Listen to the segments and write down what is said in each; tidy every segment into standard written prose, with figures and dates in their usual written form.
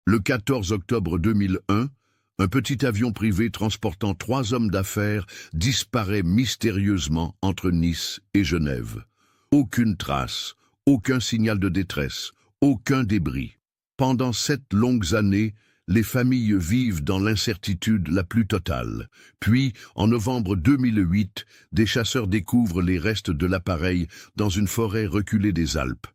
Le 14 octobre 2001, un petit avion privé transportant 3 hommes d'affaires disparaît mystérieusement entre Nice et Genève. Aucune trace, aucun signal de détresse, aucun débris. Pendant 7 longues années, les familles vivent dans l'incertitude la plus totale. Puis, en novembre 2008, des chasseurs découvrent les restes de l'appareil dans une forêt reculée des Alpes.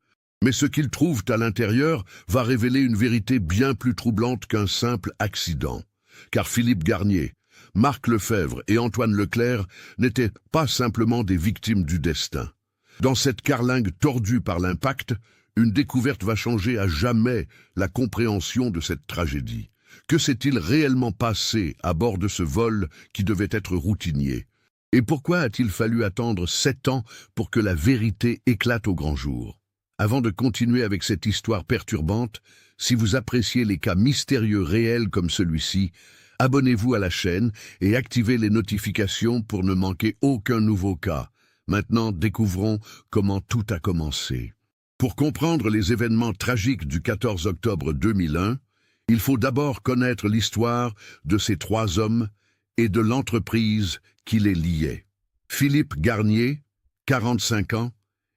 Mais ce qu'ils trouvent à l'intérieur va révéler une vérité bien plus troublante qu'un simple accident. Car Philippe Garnier, Marc Lefebvre et Antoine Leclerc n'étaient pas simplement des victimes du destin. Dans cette carlingue tordue par l'impact, une découverte va changer à jamais la compréhension de cette tragédie. Que s'est-il réellement passé à bord de ce vol qui devait être routinier? Et pourquoi a-t-il fallu attendre 7 ans pour que la vérité éclate au grand jour? Avant de continuer avec cette histoire perturbante, si vous appréciez les cas mystérieux réels comme celui-ci, abonnez-vous à la chaîne et activez les notifications pour ne manquer aucun nouveau cas. Maintenant, découvrons comment tout a commencé. Pour comprendre les événements tragiques du 14 octobre 2001, il faut d'abord connaître l'histoire de ces 3 hommes et de l'entreprise qui les liait. Philippe Garnier, 45 ans,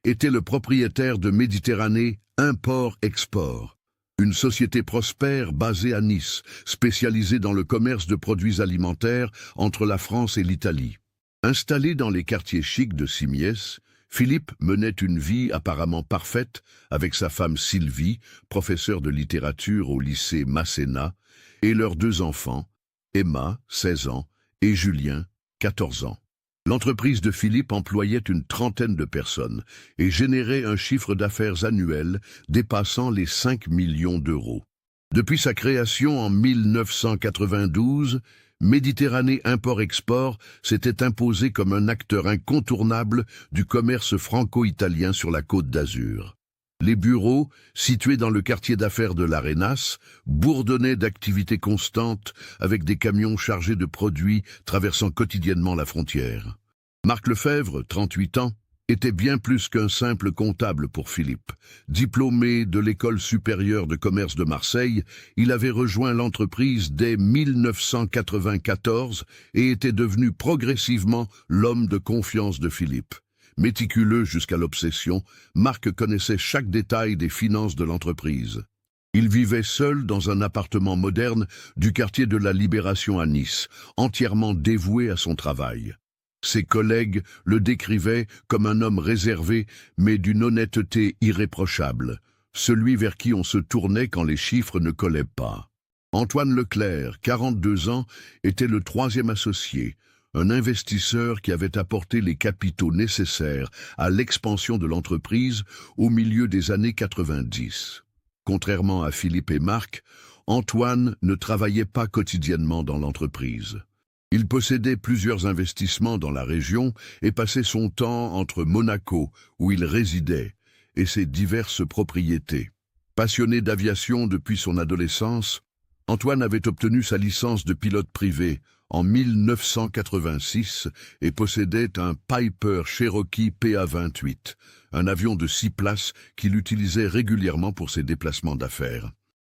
était le propriétaire de Méditerranée Import-Export, une société prospère basée à Nice, spécialisée dans le commerce de produits alimentaires entre la France et l'Italie. Installé dans les quartiers chics de Simiès, Philippe menait une vie apparemment parfaite avec sa femme Sylvie, professeure de littérature au lycée Masséna, et leurs 2 enfants, Emma, 16 ans, et Julien, 14 ans. L'entreprise de Philippe employait une trentaine de personnes et générait un chiffre d'affaires annuel dépassant les 5 millions d'euros. Depuis sa création en 1992, Méditerranée Import-Export s'était imposé comme un acteur incontournable du commerce franco-italien sur la Côte d'Azur. Les bureaux, situés dans le quartier d'affaires de l'Arenas, bourdonnaient d'activités constantes avec des camions chargés de produits traversant quotidiennement la frontière. Marc Lefebvre, 38 ans, était bien plus qu'un simple comptable pour Philippe. Diplômé de l'École supérieure de commerce de Marseille, il avait rejoint l'entreprise dès 1994 et était devenu progressivement l'homme de confiance de Philippe. Méticuleux jusqu'à l'obsession, Marc connaissait chaque détail des finances de l'entreprise. Il vivait seul dans un appartement moderne du quartier de la Libération à Nice, entièrement dévoué à son travail. Ses collègues le décrivaient comme un homme réservé, mais d'une honnêteté irréprochable, celui vers qui on se tournait quand les chiffres ne collaient pas. Antoine Leclerc, 42 ans, était le 3e associé, un investisseur qui avait apporté les capitaux nécessaires à l'expansion de l'entreprise au milieu des années 90. Contrairement à Philippe et Marc, Antoine ne travaillait pas quotidiennement dans l'entreprise. Il possédait plusieurs investissements dans la région et passait son temps entre Monaco, où il résidait, et ses diverses propriétés. Passionné d'aviation depuis son adolescence, Antoine avait obtenu sa licence de pilote privé en 1986 et possédait un Piper Cherokee PA-28, un avion de 6 places qu'il utilisait régulièrement pour ses déplacements d'affaires.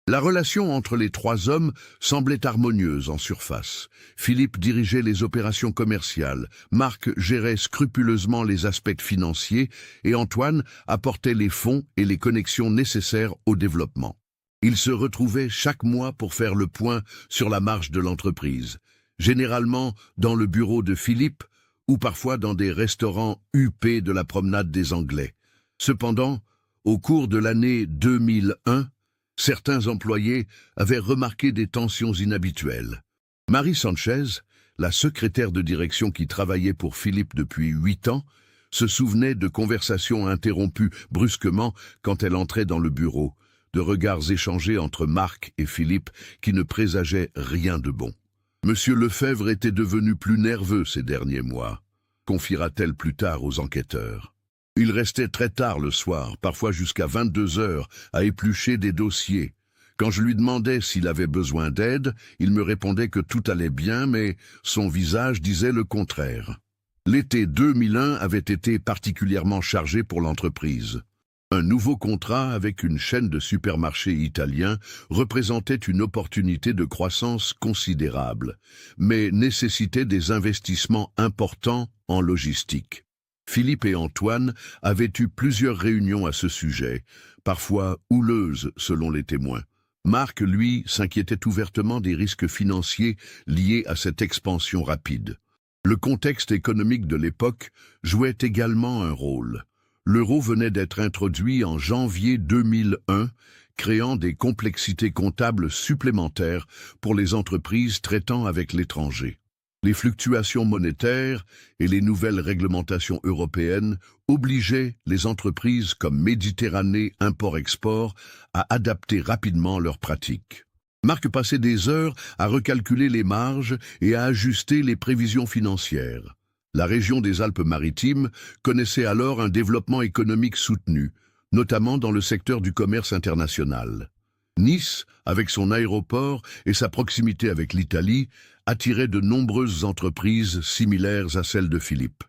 La relation entre les 3 hommes semblait harmonieuse en surface. Philippe dirigeait les opérations commerciales, Marc gérait scrupuleusement les aspects financiers et Antoine apportait les fonds et les connexions nécessaires au développement. Ils se retrouvaient chaque mois pour faire le point sur la marche de l'entreprise, généralement dans le bureau de Philippe ou parfois dans des restaurants huppés de la promenade des Anglais. Cependant, au cours de l'année 2001, certains employés avaient remarqué des tensions inhabituelles. Marie Sanchez, la secrétaire de direction qui travaillait pour Philippe depuis 8 ans, se souvenait de conversations interrompues brusquement quand elle entrait dans le bureau, de regards échangés entre Marc et Philippe qui ne présageaient rien de bon. Monsieur Lefebvre était devenu plus nerveux ces derniers mois, confiera-t-elle plus tard aux enquêteurs. Il restait très tard le soir, parfois jusqu'à 22 heures, à éplucher des dossiers. Quand je lui demandais s'il avait besoin d'aide, il me répondait que tout allait bien, mais son visage disait le contraire. L'été 2001 avait été particulièrement chargé pour l'entreprise. Un nouveau contrat avec une chaîne de supermarchés italiens représentait une opportunité de croissance considérable, mais nécessitait des investissements importants en logistique. Philippe et Antoine avaient eu plusieurs réunions à ce sujet, parfois houleuses selon les témoins. Marc, lui, s'inquiétait ouvertement des risques financiers liés à cette expansion rapide. Le contexte économique de l'époque jouait également un rôle. L'euro venait d'être introduit en janvier 2001, créant des complexités comptables supplémentaires pour les entreprises traitant avec l'étranger. Les fluctuations monétaires et les nouvelles réglementations européennes obligeaient les entreprises comme Méditerranée Import-Export à adapter rapidement leurs pratiques. Marc passait des heures à recalculer les marges et à ajuster les prévisions financières. La région des Alpes-Maritimes connaissait alors un développement économique soutenu, notamment dans le secteur du commerce international. Nice, avec son aéroport et sa proximité avec l'Italie, attirait de nombreuses entreprises similaires à celles de Philippe.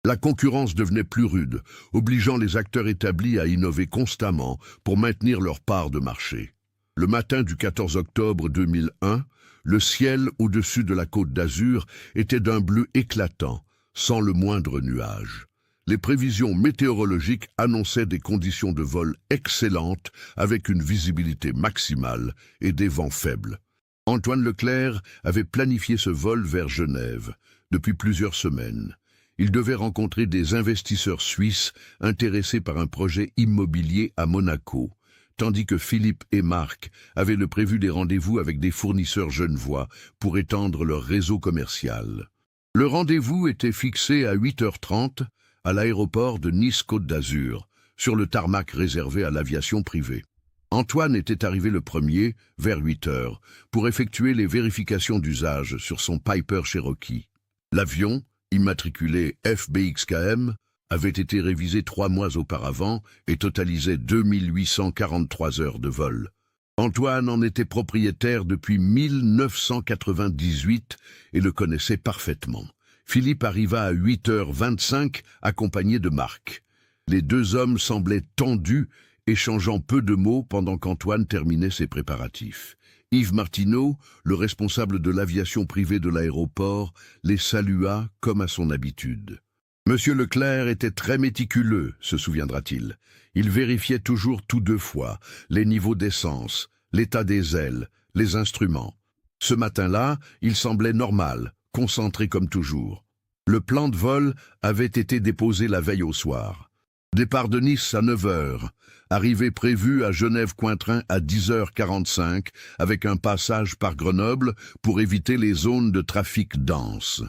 La concurrence devenait plus rude, obligeant les acteurs établis à innover constamment pour maintenir leur part de marché. Le matin du 14 octobre 2001, le ciel au-dessus de la Côte d'Azur était d'un bleu éclatant, sans le moindre nuage. Les prévisions météorologiques annonçaient des conditions de vol excellentes avec une visibilité maximale et des vents faibles. Antoine Leclerc avait planifié ce vol vers Genève depuis plusieurs semaines. Il devait rencontrer des investisseurs suisses intéressés par un projet immobilier à Monaco, tandis que Philippe et Marc avaient prévu des rendez-vous avec des fournisseurs genevois pour étendre leur réseau commercial. Le rendez-vous était fixé à 8h30 à l'aéroport de Nice-Côte d'Azur, sur le tarmac réservé à l'aviation privée. Antoine était arrivé le premier, vers 8h, pour effectuer les vérifications d'usage sur son Piper Cherokee. L'avion, immatriculé FBXKM, avait été révisé 3 mois auparavant et totalisait 2843 heures de vol. Antoine en était propriétaire depuis 1998 et le connaissait parfaitement. Philippe arriva à 8h25 accompagné de Marc. Les deux hommes semblaient tendus, échangeant peu de mots pendant qu'Antoine terminait ses préparatifs. Yves Martineau, le responsable de l'aviation privée de l'aéroport, les salua comme à son habitude. Monsieur Leclerc était très méticuleux, se souviendra-t-il. Il vérifiait toujours tout 2 fois les niveaux d'essence, l'état des ailes, les instruments. Ce matin-là, il semblait normal, concentré comme toujours. Le plan de vol avait été déposé la veille au soir. Départ de Nice à 9h, arrivée prévue à Genève-Cointrin à 10h45 avec un passage par Grenoble pour éviter les zones de trafic dense.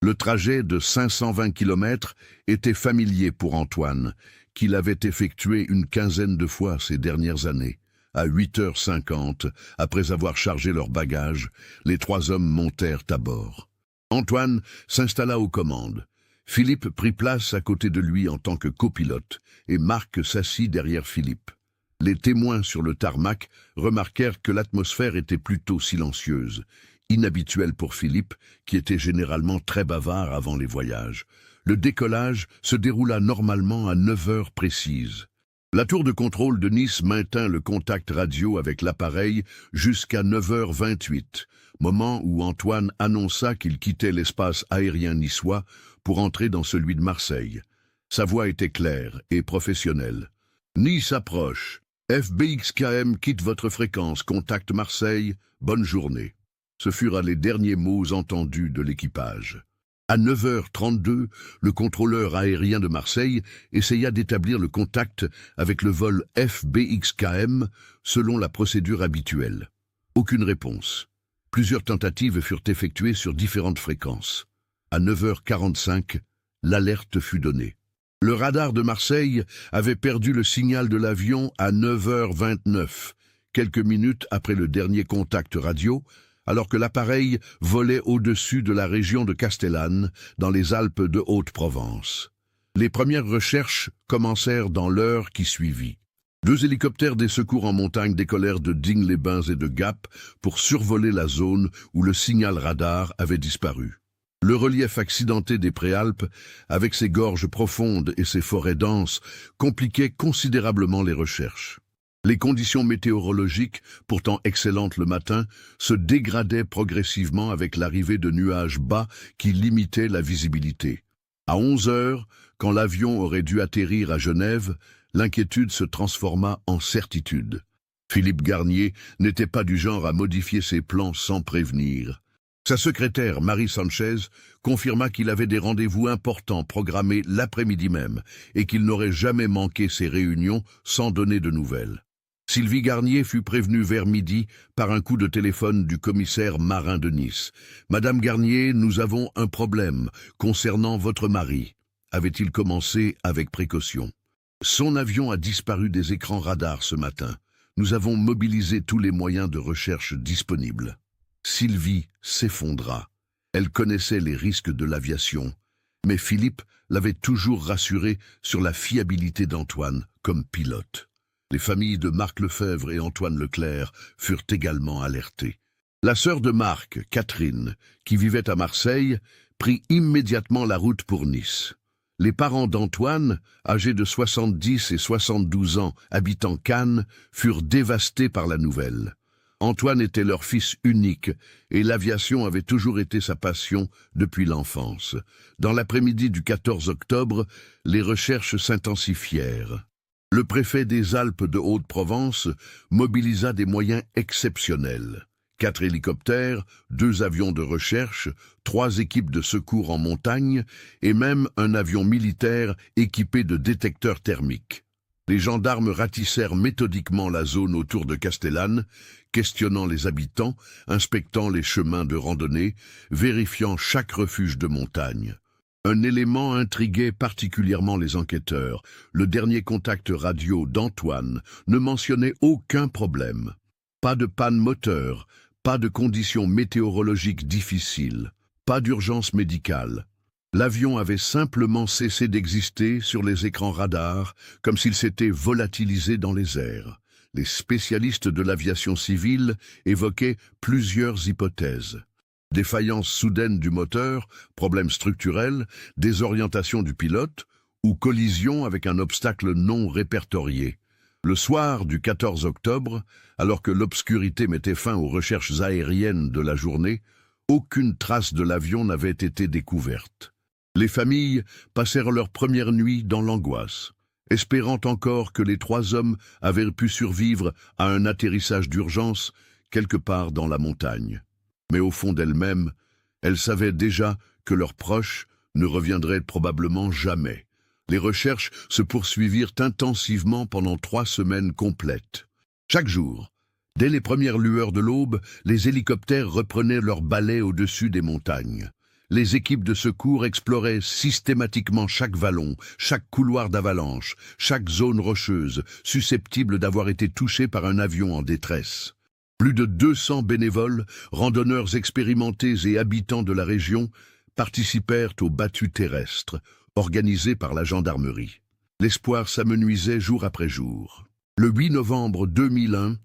Le trajet de 520 km était familier pour Antoine, qui l'avait effectué une quinzaine de fois ces dernières années. À 8h50, après avoir chargé leurs bagages, les 3 hommes montèrent à bord. Antoine s'installa aux commandes. Philippe prit place à côté de lui en tant que copilote, et Marc s'assit derrière Philippe. Les témoins sur le tarmac remarquèrent que l'atmosphère était plutôt silencieuse, inhabituelle pour Philippe, qui était généralement très bavard avant les voyages. Le décollage se déroula normalement à 9h précises. La tour de contrôle de Nice maintint le contact radio avec l'appareil jusqu'à 9h28, moment où Antoine annonça qu'il quittait l'espace aérien niçois pour entrer dans celui de Marseille. Sa voix était claire et professionnelle. « Nice approche. FBXKM quitte votre fréquence. Contact Marseille. Bonne journée. » Ce furent les derniers mots entendus de l'équipage. À 9h32, le contrôleur aérien de Marseille essaya d'établir le contact avec le vol FBXKM selon la procédure habituelle. Aucune réponse. Plusieurs tentatives furent effectuées sur différentes fréquences. À 9h45, l'alerte fut donnée. Le radar de Marseille avait perdu le signal de l'avion à 9h29, quelques minutes après le dernier contact radio, alors que l'appareil volait au-dessus de la région de Castellane, dans les Alpes de Haute-Provence. Les premières recherches commencèrent dans l'heure qui suivit. 2 hélicoptères des secours en montagne décollèrent de Digne-les-Bains et de Gap pour survoler la zone où le signal radar avait disparu. Le relief accidenté des Préalpes, avec ses gorges profondes et ses forêts denses, compliquait considérablement les recherches. Les conditions météorologiques, pourtant excellentes le matin, se dégradaient progressivement avec l'arrivée de nuages bas qui limitaient la visibilité. À 11 heures, quand l'avion aurait dû atterrir à Genève, l'inquiétude se transforma en certitude. Philippe Garnier n'était pas du genre à modifier ses plans sans prévenir. Sa secrétaire, Marie Sanchez, confirma qu'il avait des rendez-vous importants programmés l'après-midi même et qu'il n'aurait jamais manqué ces réunions sans donner de nouvelles. Sylvie Garnier fut prévenue vers midi par un coup de téléphone du commissaire marin de Nice. « Madame Garnier, nous avons un problème concernant votre mari », avait-il commencé avec précaution. « Son avion a disparu des écrans radars ce matin. Nous avons mobilisé tous les moyens de recherche disponibles. » Sylvie s'effondra. Elle connaissait les risques de l'aviation, mais Philippe l'avait toujours rassurée sur la fiabilité d'Antoine comme pilote. Les familles de Marc Lefebvre et Antoine Leclerc furent également alertées. La sœur de Marc, Catherine, qui vivait à Marseille, prit immédiatement la route pour Nice. Les parents d'Antoine, âgés de 70 et 72 ans, habitant Cannes, furent dévastés par la nouvelle. Antoine était leur fils unique et l'aviation avait toujours été sa passion depuis l'enfance. Dans l'après-midi du 14 octobre, les recherches s'intensifièrent. Le préfet des Alpes de Haute-Provence mobilisa des moyens exceptionnels. 4 hélicoptères, 2 avions de recherche, 3 équipes de secours en montagne et même un avion militaire équipé de détecteurs thermiques. Les gendarmes ratissèrent méthodiquement la zone autour de Castellane, questionnant les habitants, inspectant les chemins de randonnée, vérifiant chaque refuge de montagne. Un élément intriguait particulièrement les enquêteurs. Le dernier contact radio d'Antoine ne mentionnait aucun problème. Pas de panne moteur, pas de conditions météorologiques difficiles, pas d'urgence médicale. L'avion avait simplement cessé d'exister sur les écrans radars, comme s'il s'était volatilisé dans les airs. Les spécialistes de l'aviation civile évoquaient plusieurs hypothèses. Défaillance soudaine du moteur, problème structurel, désorientation du pilote ou collision avec un obstacle non répertorié. Le soir du 14 octobre, alors que l'obscurité mettait fin aux recherches aériennes de la journée, aucune trace de l'avion n'avait été découverte. Les familles passèrent leur première nuit dans l'angoisse, espérant encore que les 3 hommes avaient pu survivre à un atterrissage d'urgence quelque part dans la montagne. Mais au fond d'elles-mêmes, elles savaient déjà que leurs proches ne reviendraient probablement jamais. Les recherches se poursuivirent intensivement pendant 3 semaines complètes. Chaque jour, dès les premières lueurs de l'aube, les hélicoptères reprenaient leur balai au-dessus des montagnes. Les équipes de secours exploraient systématiquement chaque vallon, chaque couloir d'avalanche, chaque zone rocheuse, susceptible d'avoir été touchée par un avion en détresse. Plus de 200 bénévoles, randonneurs expérimentés et habitants de la région, participèrent aux battues terrestres, organisées par la gendarmerie. L'espoir s'amenuisait jour après jour. Le 8 novembre 2001,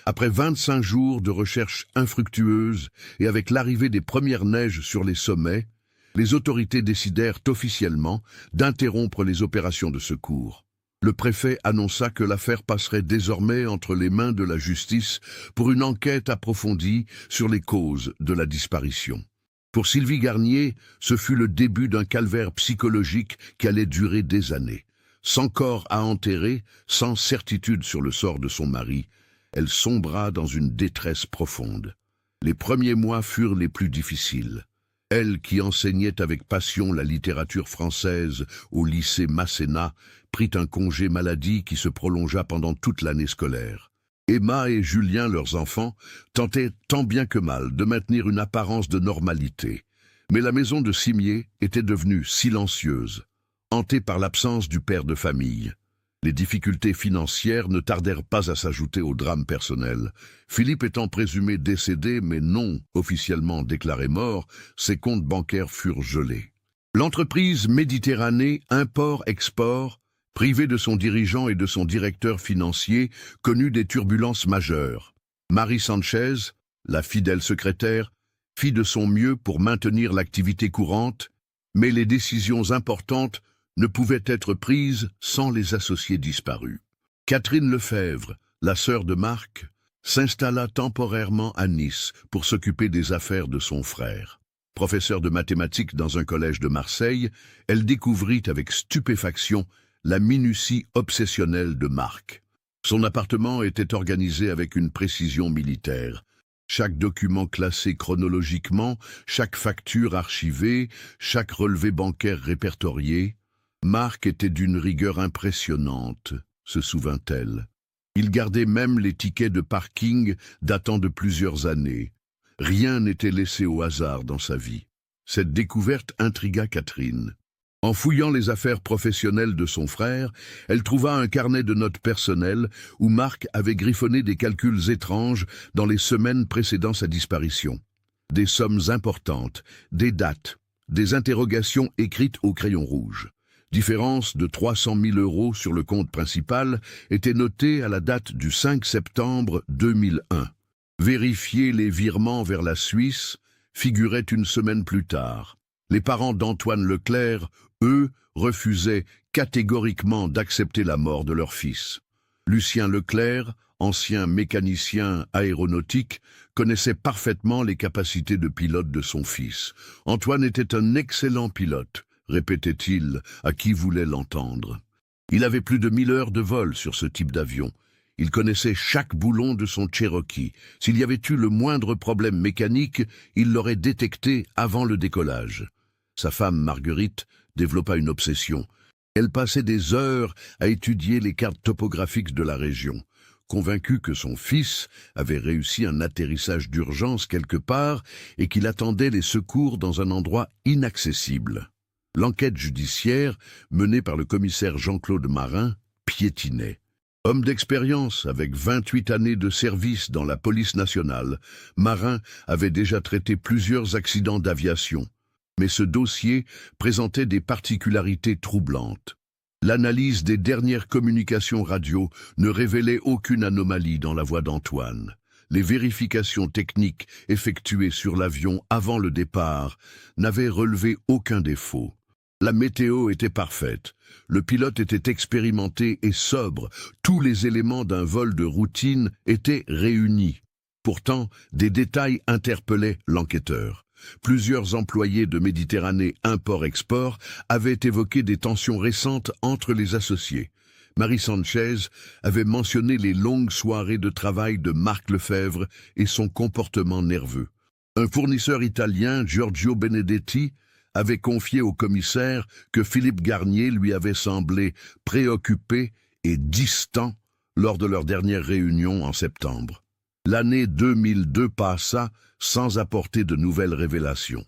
après 25 jours de recherches infructueuses et avec l'arrivée des premières neiges sur les sommets, les autorités décidèrent officiellement d'interrompre les opérations de secours. Le préfet annonça que l'affaire passerait désormais entre les mains de la justice pour une enquête approfondie sur les causes de la disparition. Pour Sylvie Garnier, ce fut le début d'un calvaire psychologique qui allait durer des années. Sans corps à enterrer, sans certitude sur le sort de son mari, elle sombra dans une détresse profonde. Les premiers mois furent les plus difficiles. Elle, qui enseignait avec passion la littérature française au lycée Masséna, prit un congé maladie qui se prolongea pendant toute l'année scolaire. Emma et Julien, leurs enfants, tentaient tant bien que mal de maintenir une apparence de normalité. Mais la maison de Cimier était devenue silencieuse, hantée par l'absence du père de famille. Les difficultés financières ne tardèrent pas à s'ajouter au drame personnel. Philippe étant présumé décédé, mais non officiellement déclaré mort, ses comptes bancaires furent gelés. L'entreprise Méditerranée Import-Export, privée de son dirigeant et de son directeur financier, connut des turbulences majeures. Marie Sanchez, la fidèle secrétaire, fit de son mieux pour maintenir l'activité courante, mais les décisions importantes ne pouvaient être prises sans les associés disparus. Catherine Lefebvre, la sœur de Marc, s'installa temporairement à Nice pour s'occuper des affaires de son frère. Professeure de mathématiques dans un collège de Marseille, elle découvrit avec stupéfaction la minutie obsessionnelle de Marc. Son appartement était organisé avec une précision militaire. Chaque document classé chronologiquement, chaque facture archivée, chaque relevé bancaire répertorié. Marc était d'une rigueur impressionnante, se souvint-elle. Il gardait même les tickets de parking datant de plusieurs années. Rien n'était laissé au hasard dans sa vie. Cette découverte intrigua Catherine. En fouillant les affaires professionnelles de son frère, elle trouva un carnet de notes personnelles où Marc avait griffonné des calculs étranges dans les semaines précédant sa disparition. Des sommes importantes, des dates, des interrogations écrites au crayon rouge. Différence de 300 000 € sur le compte principal était notée à la date du 5 septembre 2001. Vérifier les virements vers la Suisse figurait une semaine plus tard. Les parents d'Antoine Leclerc, eux, refusaient catégoriquement d'accepter la mort de leur fils. Lucien Leclerc, ancien mécanicien aéronautique, connaissait parfaitement les capacités de pilote de son fils. Antoine était un excellent pilote, répétait-il à qui voulait l'entendre. Il avait plus de 1000 heures de vol sur ce type d'avion. Il connaissait chaque boulon de son Cherokee. S'il y avait eu le moindre problème mécanique, il l'aurait détecté avant le décollage. Sa femme, Marguerite, développa une obsession. Elle passait des heures à étudier les cartes topographiques de la région. Convaincue que son fils avait réussi un atterrissage d'urgence quelque part et qu'il attendait les secours dans un endroit inaccessible. L'enquête judiciaire, menée par le commissaire Jean-Claude Marin, piétinait. Homme d'expérience avec 28 années de service dans la police nationale, Marin avait déjà traité plusieurs accidents d'aviation. Mais ce dossier présentait des particularités troublantes. L'analyse des dernières communications radio ne révélait aucune anomalie dans la voix d'Antoine. Les vérifications techniques effectuées sur l'avion avant le départ n'avaient relevé aucun défaut. La météo était parfaite, le pilote était expérimenté et sobre, tous les éléments d'un vol de routine étaient réunis. Pourtant, des détails interpellaient l'enquêteur. Plusieurs employés de Méditerranée Import-Export avaient évoqué des tensions récentes entre les associés. Marie Sanchez avait mentionné les longues soirées de travail de Marc Lefebvre et son comportement nerveux. Un fournisseur italien, Giorgio Benedetti, avait confié au commissaire que Philippe Garnier lui avait semblé préoccupé et distant lors de leur dernière réunion en septembre. L'année 2002 passa sans apporter de nouvelles révélations.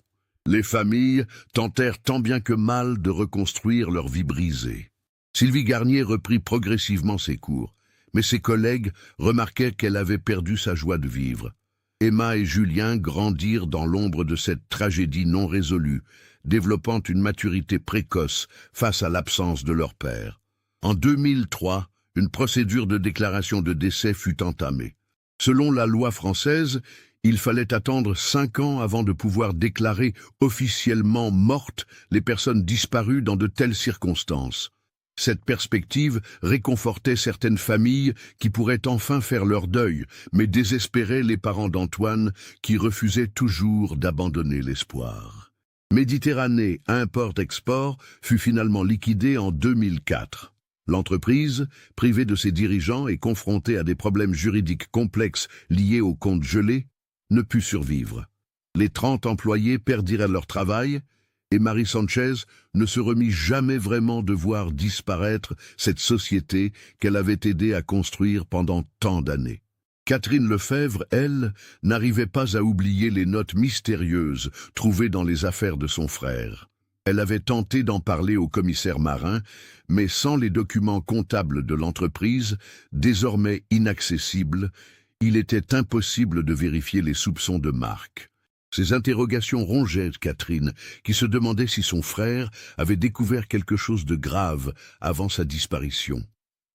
Les familles tentèrent tant bien que mal de reconstruire leur vie brisée. Sylvie Garnier reprit progressivement ses cours, mais ses collègues remarquaient qu'elle avait perdu sa joie de vivre. Emma et Julien grandirent dans l'ombre de cette tragédie non résolue, développant une maturité précoce face à l'absence de leur père. En 2003, une procédure de déclaration de décès fut entamée. Selon la loi française, il fallait attendre 5 ans avant de pouvoir déclarer officiellement mortes les personnes disparues dans de telles circonstances. Cette perspective réconfortait certaines familles qui pourraient enfin faire leur deuil, mais désespérait les parents d'Antoine qui refusaient toujours d'abandonner l'espoir. Méditerranée Import-Export fut finalement liquidée en 2004. L'entreprise, privée de ses dirigeants et confrontée à des problèmes juridiques complexes liés aux comptes gelés, ne put survivre. Les 30 employés perdirent leur travail et Marie Sanchez ne se remit jamais vraiment de voir disparaître cette société qu'elle avait aidé à construire pendant tant d'années. Catherine Lefebvre, elle, n'arrivait pas à oublier les notes mystérieuses trouvées dans les affaires de son frère. Elle avait tenté d'en parler au commissaire Marin, mais sans les documents comptables de l'entreprise, désormais inaccessibles, il était impossible de vérifier les soupçons de Marc. Ces interrogations rongeaient Catherine, qui se demandait si son frère avait découvert quelque chose de grave avant sa disparition.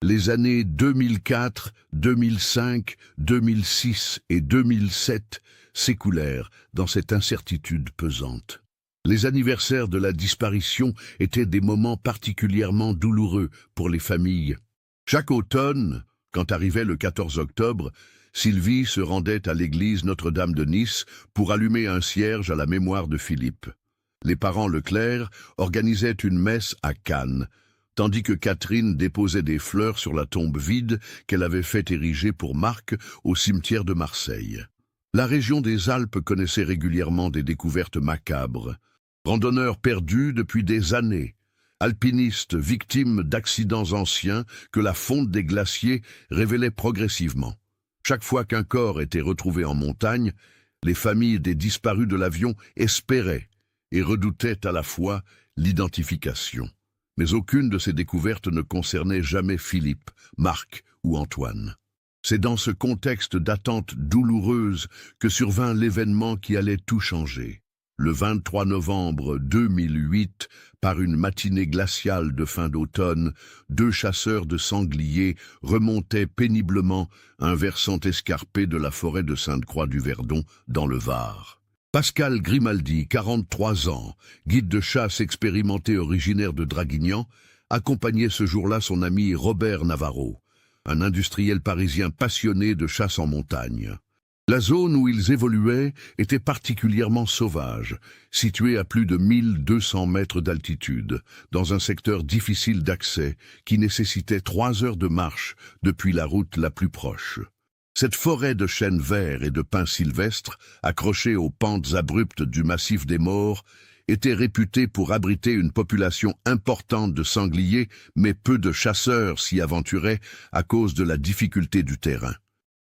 Les années 2004, 2005, 2006 et 2007 s'écoulèrent dans cette incertitude pesante. Les anniversaires de la disparition étaient des moments particulièrement douloureux pour les familles. Chaque automne, quand arrivait le 14 octobre, Sylvie se rendait à l'église Notre-Dame de Nice pour allumer un cierge à la mémoire de Philippe. Les parents Leclerc organisaient une messe à Cannes, tandis que Catherine déposait des fleurs sur la tombe vide qu'elle avait fait ériger pour Marc au cimetière de Marseille. La région des Alpes connaissait régulièrement des découvertes macabres. Randonneurs perdus depuis des années, alpinistes victimes d'accidents anciens que la fonte des glaciers révélait progressivement. Chaque fois qu'un corps était retrouvé en montagne, les familles des disparus de l'avion espéraient et redoutaient à la fois l'identification. Mais aucune de ces découvertes ne concernait jamais Philippe, Marc ou Antoine. C'est dans ce contexte d'attente douloureuse que survint l'événement qui allait tout changer. Le 23 novembre 2008, par une matinée glaciale de fin d'automne, 2 chasseurs de sangliers remontaient péniblement un versant escarpé de la forêt de Sainte-Croix-du-Verdon, dans le Var. Pascal Grimaldi, 43 ans, guide de chasse expérimenté originaire de Draguignan, accompagnait ce jour-là son ami Robert Navarro, un industriel parisien passionné de chasse en montagne. La zone où ils évoluaient était particulièrement sauvage, située à plus de 1200 mètres d'altitude, dans un secteur difficile d'accès qui nécessitait 3 heures de marche depuis la route la plus proche. Cette forêt de chênes verts et de pins sylvestres, accrochée aux pentes abruptes du massif des Maures, était réputée pour abriter une population importante de sangliers, mais peu de chasseurs s'y aventuraient à cause de la difficulté du terrain.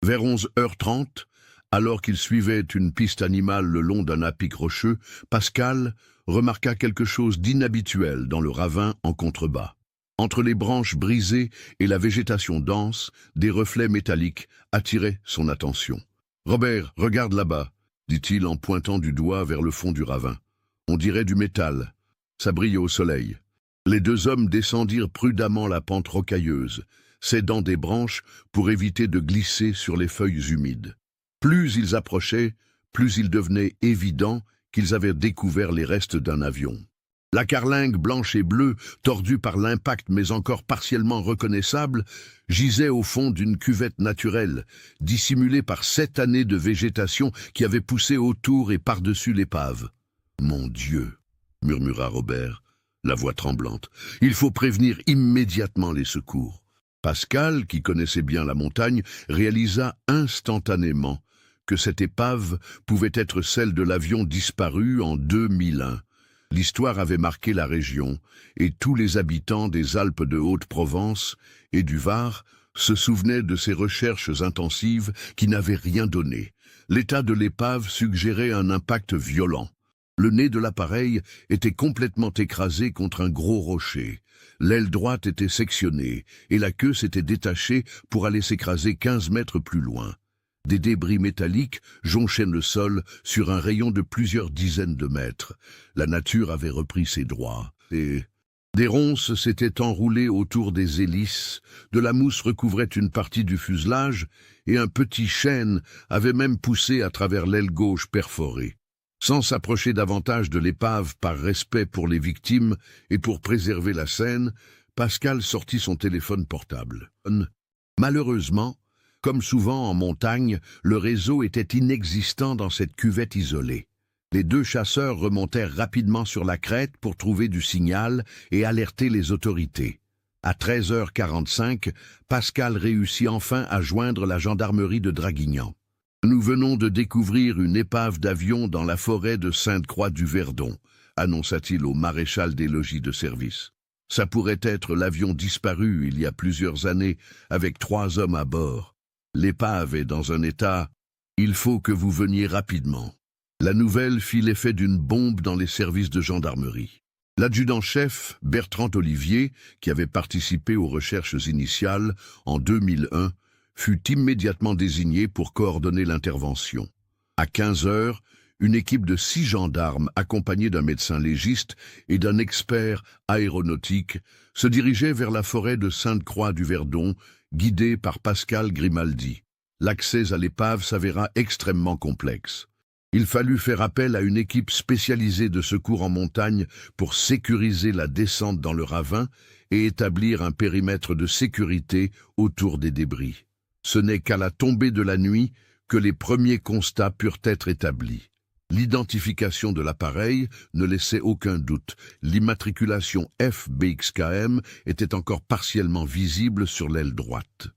Vers 11h30, alors qu'il suivait une piste animale le long d'un à-pic rocheux, Pascal remarqua quelque chose d'inhabituel dans le ravin en contrebas. Entre les branches brisées et la végétation dense, des reflets métalliques attiraient son attention. « Robert, regarde là-bas », dit-il en pointant du doigt vers le fond du ravin. « On dirait du métal. Ça brille au soleil. » Les 2 hommes descendirent prudemment la pente rocailleuse, s'aidant des branches pour éviter de glisser sur les feuilles humides. Plus ils approchaient, plus il devenait évident qu'ils avaient découvert les restes d'un avion. La carlingue blanche et bleue, tordue par l'impact mais encore partiellement reconnaissable, gisait au fond d'une cuvette naturelle, dissimulée par 7 années de végétation qui avait poussé autour et par-dessus l'épave. « Mon Dieu !» murmura Robert, la voix tremblante. « Il faut prévenir immédiatement les secours. » Pascal, qui connaissait bien la montagne, réalisa instantanément que cette épave pouvait être celle de l'avion disparu en 2001. L'histoire avait marqué la région, et tous les habitants des Alpes de Haute-Provence et du Var se souvenaient de ces recherches intensives qui n'avaient rien donné. L'état de l'épave suggérait un impact violent. Le nez de l'appareil était complètement écrasé contre un gros rocher. L'aile droite était sectionnée, et la queue s'était détachée pour aller s'écraser 15 mètres plus loin. Des débris métalliques jonchaient le sol sur un rayon de plusieurs dizaines de mètres. La nature avait repris ses droits. Et des ronces s'étaient enroulées autour des hélices, de la mousse recouvrait une partie du fuselage, et un petit chêne avait même poussé à travers l'aile gauche perforée. Sans s'approcher davantage de l'épave par respect pour les victimes et pour préserver la scène, Pascal sortit son téléphone portable. Malheureusement, comme souvent en montagne, le réseau était inexistant dans cette cuvette isolée. Les 2 chasseurs remontèrent rapidement sur la crête pour trouver du signal et alerter les autorités. À 13h45, Pascal réussit enfin à joindre la gendarmerie de Draguignan. « Nous venons de découvrir une épave d'avion dans la forêt de Sainte-Croix-du-Verdon », annonça-t-il au maréchal des logis de service. « Ça pourrait être l'avion disparu il y a plusieurs années avec 3 hommes à bord. L'épave est dans un état... Il faut que vous veniez rapidement. » La nouvelle fit l'effet d'une bombe dans les services de gendarmerie. L'adjudant-chef, Bertrand Olivier, qui avait participé aux recherches initiales en 2001, fut immédiatement désigné pour coordonner l'intervention. À 15 heures, une équipe de 6 gendarmes accompagnés d'un médecin légiste et d'un expert aéronautique se dirigeait vers la forêt de Sainte-Croix-du-Verdon, guidée par Pascal Grimaldi. L'accès à l'épave s'avéra extrêmement complexe. Il fallut faire appel à une équipe spécialisée de secours en montagne pour sécuriser la descente dans le ravin et établir un périmètre de sécurité autour des débris. Ce n'est qu'à la tombée de la nuit que les premiers constats purent être établis. L'identification de l'appareil ne laissait aucun doute. L'immatriculation FBXKM était encore partiellement visible sur l'aile droite.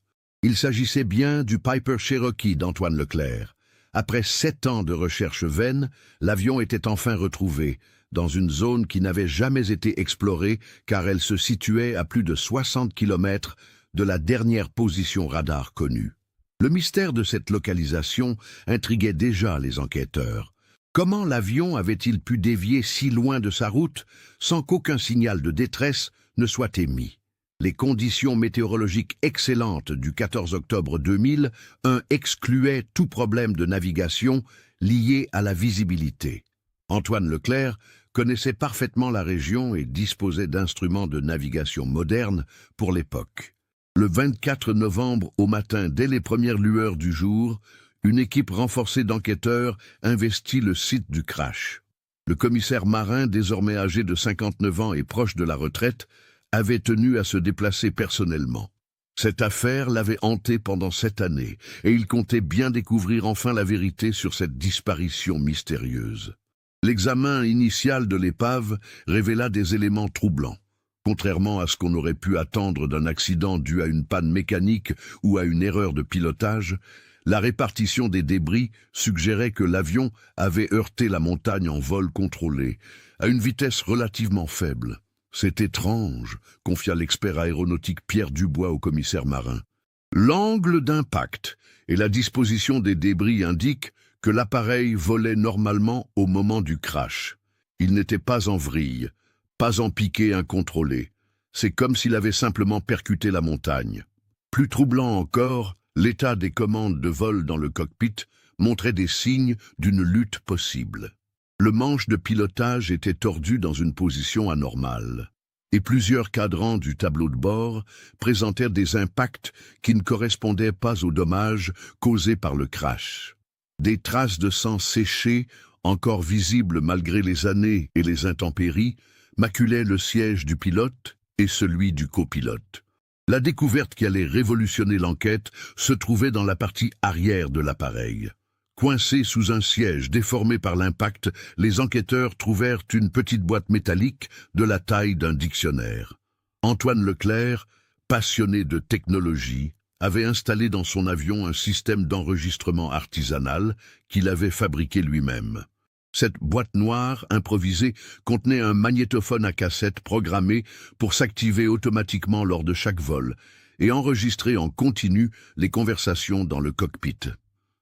Il s'agissait bien du Piper Cherokee d'Antoine Leclerc. Après 7 ans de recherche vaine, l'avion était enfin retrouvé, dans une zone qui n'avait jamais été explorée car elle se situait à plus de 60 km de la dernière position radar connue. Le mystère de cette localisation intriguait déjà les enquêteurs. Comment l'avion avait-il pu dévier si loin de sa route sans qu'aucun signal de détresse ne soit émis? Les conditions météorologiques excellentes du 14 octobre 2001 excluaient tout problème de navigation lié à la visibilité. Antoine Leclerc connaissait parfaitement la région et disposait d'instruments de navigation modernes pour l'époque. Le 24 novembre au matin, dès les premières lueurs du jour, une équipe renforcée d'enquêteurs investit le site du crash. Le commissaire marin, désormais âgé de 59 ans et proche de la retraite, avait tenu à se déplacer personnellement. Cette affaire l'avait hanté pendant 7 années, et il comptait bien découvrir enfin la vérité sur cette disparition mystérieuse. L'examen initial de l'épave révéla des éléments troublants. Contrairement à ce qu'on aurait pu attendre d'un accident dû à une panne mécanique ou à une erreur de pilotage, la répartition des débris suggérait que l'avion avait heurté la montagne en vol contrôlé, à une vitesse relativement faible. C'est étrange, confia l'expert aéronautique Pierre Dubois au commissaire marin. L'angle d'impact et la disposition des débris indiquent que l'appareil volait normalement au moment du crash. Il n'était pas en vrille, pas en piqué incontrôlé. C'est comme s'il avait simplement percuté la montagne. Plus troublant encore, l'état des commandes de vol dans le cockpit montrait des signes d'une lutte possible. Le manche de pilotage était tordu dans une position anormale, et plusieurs cadrans du tableau de bord présentèrent des impacts qui ne correspondaient pas aux dommages causés par le crash. Des traces de sang séché, encore visibles malgré les années et les intempéries, maculaient le siège du pilote et celui du copilote. La découverte qui allait révolutionner l'enquête se trouvait dans la partie arrière de l'appareil. Coincés sous un siège déformé par l'impact, les enquêteurs trouvèrent une petite boîte métallique de la taille d'un dictionnaire. Antoine Leclerc, passionné de technologie, avait installé dans son avion un système d'enregistrement artisanal qu'il avait fabriqué lui-même. Cette boîte noire improvisée contenait un magnétophone à cassette programmé pour s'activer automatiquement lors de chaque vol et enregistrer en continu les conversations dans le cockpit.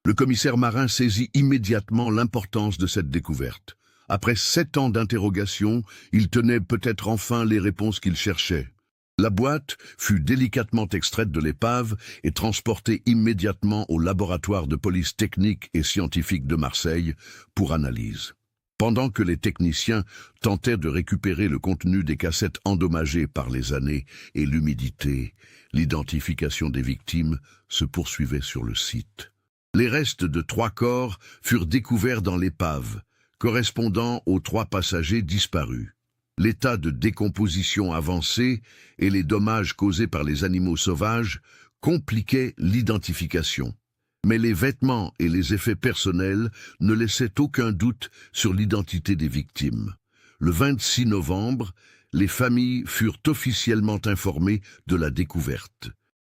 Le commissaire marin saisit immédiatement l'importance de cette découverte. Après 7 ans d'interrogation, il tenait peut-être enfin les réponses qu'il cherchait. La boîte fut délicatement extraite de l'épave et transportée immédiatement au laboratoire de police technique et scientifique de Marseille pour analyse. Pendant que les techniciens tentaient de récupérer le contenu des cassettes endommagées par les années et l'humidité, l'identification des victimes se poursuivait sur le site. Les restes de 3 corps furent découverts dans l'épave, correspondant aux 3 passagers disparus. L'état de décomposition avancé et les dommages causés par les animaux sauvages compliquaient l'identification. Mais les vêtements et les effets personnels ne laissaient aucun doute sur l'identité des victimes. Le 26 novembre, les familles furent officiellement informées de la découverte.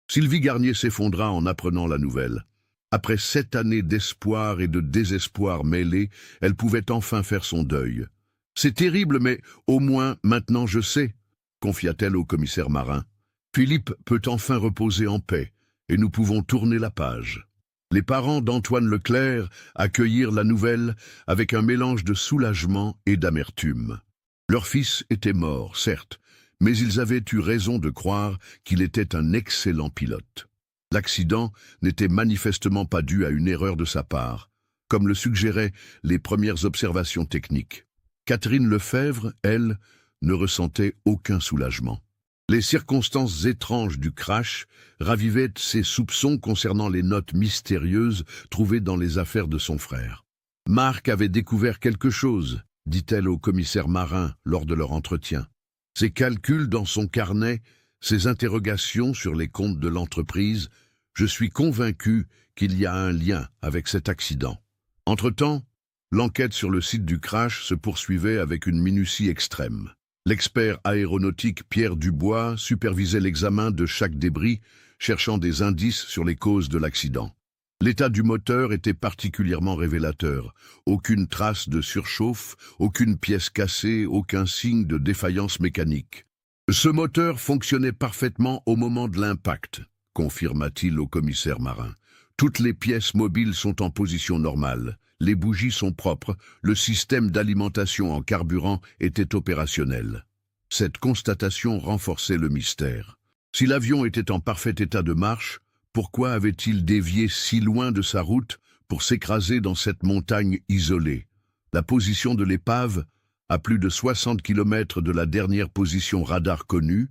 Sylvie Garnier s'effondra en apprenant la nouvelle. Après 7 années d'espoir et de désespoir mêlés, elle pouvait enfin faire son deuil. « C'est terrible, mais au moins maintenant je sais », confia-t-elle au commissaire marin. « Philippe peut enfin reposer en paix, et nous pouvons tourner la page. » Les parents d'Antoine Leclerc accueillirent la nouvelle avec un mélange de soulagement et d'amertume. Leur fils était mort, certes, mais ils avaient eu raison de croire qu'il était un excellent pilote. L'accident n'était manifestement pas dû à une erreur de sa part. comme le suggéraient les premières observations techniques. Catherine Lefebvre, elle, ne ressentait aucun soulagement. Les circonstances étranges du crash ravivaient ses soupçons concernant les notes mystérieuses trouvées dans les affaires de son frère. Marc avait découvert quelque chose, dit-elle au commissaire Marin lors de leur entretien. Ses calculs dans son carnet, ses interrogations sur les comptes de l'entreprise, je suis convaincu qu'il y a un lien avec cet accident. Entre-temps, l'enquête sur le site du crash se poursuivait avec une minutie extrême. L'expert aéronautique Pierre Dubois supervisait l'examen de chaque débris, cherchant des indices sur les causes de l'accident. L'état du moteur était particulièrement révélateur. Aucune trace de surchauffe, aucune pièce cassée, aucun signe de défaillance mécanique. Ce moteur fonctionnait parfaitement au moment de l'impact, confirma-t-il au commissaire Marin. Toutes les pièces mobiles sont en position normale. Les bougies sont propres, le système d'alimentation en carburant était opérationnel. Cette constatation renforçait le mystère. Si l'avion était en parfait état de marche, pourquoi avait-il dévié si loin de sa route pour s'écraser dans cette montagne isolée? La position de l'épave, à plus de 60 km de la dernière position radar connue,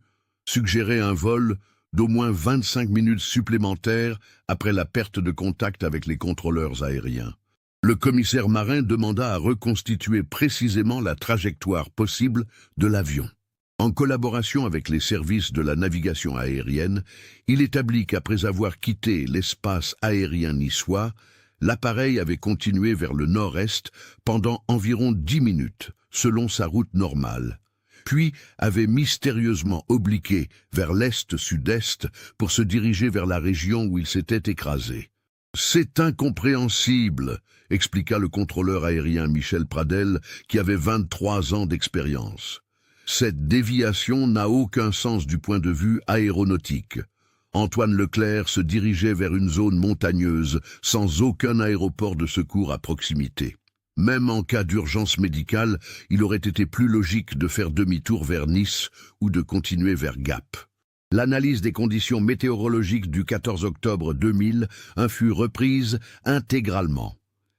suggérait un vol d'au moins 25 minutes supplémentaires après la perte de contact avec les contrôleurs aériens. Le commissaire Marin demanda à reconstituer précisément la trajectoire possible de l'avion. En collaboration avec les services de la navigation aérienne, il établit qu'après avoir quitté l'espace aérien niçois, l'appareil avait continué vers le nord-est pendant environ 10 minutes, selon sa route normale, puis avait mystérieusement obliqué vers l'est-sud-est pour se diriger vers la région où il s'était écrasé. « C'est incompréhensible », expliqua le contrôleur aérien Michel Pradel, qui avait 23 ans d'expérience. Cette déviation n'a aucun sens du point de vue aéronautique. Antoine Leclerc se dirigeait vers une zone montagneuse, sans aucun aéroport de secours à proximité. Même en cas d'urgence médicale, il aurait été plus logique de faire demi-tour vers Nice ou de continuer vers Gap. L'analyse des conditions météorologiques du 14 octobre 2000 en fut reprise intégralement.